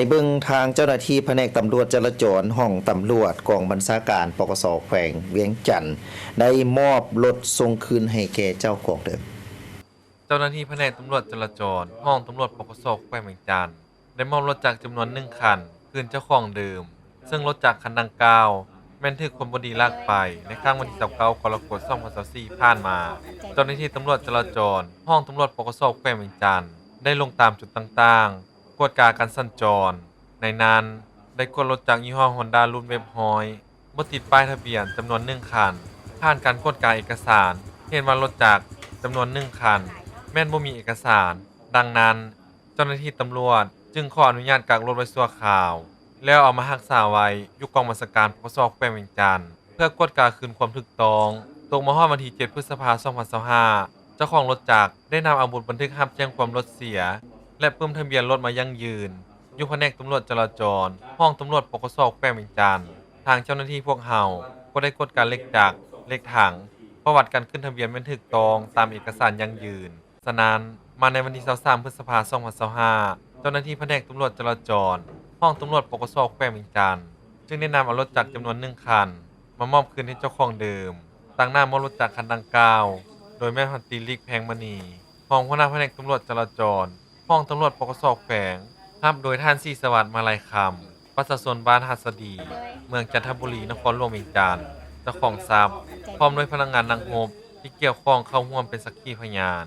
เบิ่งทางเจ้าหน้าที่แผนกตำรวจจราจรห้องตำรวจกองบัญชาการปกสแขวงเวียงจันทน์ได้มอบรถส่งคืนให้แก่เจ้าของเดิมเจ้าหน้าที่แผนกตำรวจจราจรห้องตำรวจปกสแขวงเวียงจันทน์ได้มอบรถจักรจำนวน1คันคืนเจ้าของเดิมซึ่งรถจักรคันดังกล่าวแม่นถูกคนบ่ดีลักไปในครั้งวันที่29กรกฎาคม2024ผ่านมาเจ้าหน้าที่ตำรวจจราจรห้องตำรวจปกสแขวงเวียงจันทน์ได้ลงตามจุดต่างๆกวดกาการสัญจรในนั้นได้กวดรถจักรยี่ห้อ Honda รุ่นเว็บฮอยบ่ติดป้ายทะเบียนจำนวน1คันผ่านการกวดกาเอกสารเห็นว่ารถจักรจำนวน1คันแม่นบ่มีเอกสารดังนั้นเจ้าหน้าที่ตำรวจจึงขออนุญาตกักรถไว้ชั่วคราวแล้วเอามารักษาไว้อยู่กองบัญชาการปกสแขวงเวียงจันทน์เพื่อกวดกาคืนความถูกต้องตรงมาฮอดวันที่7พฤษภาคม2025เจ้าของรถจักรได้นำอาวุธบันทึกรับแจ้งความรถเสียและปึ้มทะเบียนรถมายั่งยืนอยู่แผนกตำรวจจราจรห้องตำรวจปกสแขวงเวียงจันทน์ทางเจ้าหน้าที่พวกเฮาก็ได้กวดกาเลขจักรเลขถังประวัติการขึ้นทะเบียนไม่ถูกต้องตามเอกสารยั่งยืนฉะนั้นมาในวันที่23พฤษภาคม2025เจ้าหน้าที่แผนกตำรวจจราจรห้องตำรวจปกสแขวงเวียงจันทน์จึงได้นำเอารถจักรจำนวน1คันมามอบคืนให้เจ้าของเดิมตั้งหน้ามอบรถจักรคันดังกล่าวโดยแม่พันตรีลิกแพงมณีรองหัวหน้าแผนกตำรวจจราจรห้องตำรวจปกสแขวงรับโดยท่านศรีสวัสดิ์มาลัยคำประชาชนบ้านหัสดีเมืองจันทบุรีนครหลวงเวียงจันทน์เจ้าของทรัพย์พร้อมด้วยพนักงานนางงบที่เกี่ยวข้องเข้าร่วมเป็นสักขีพยาน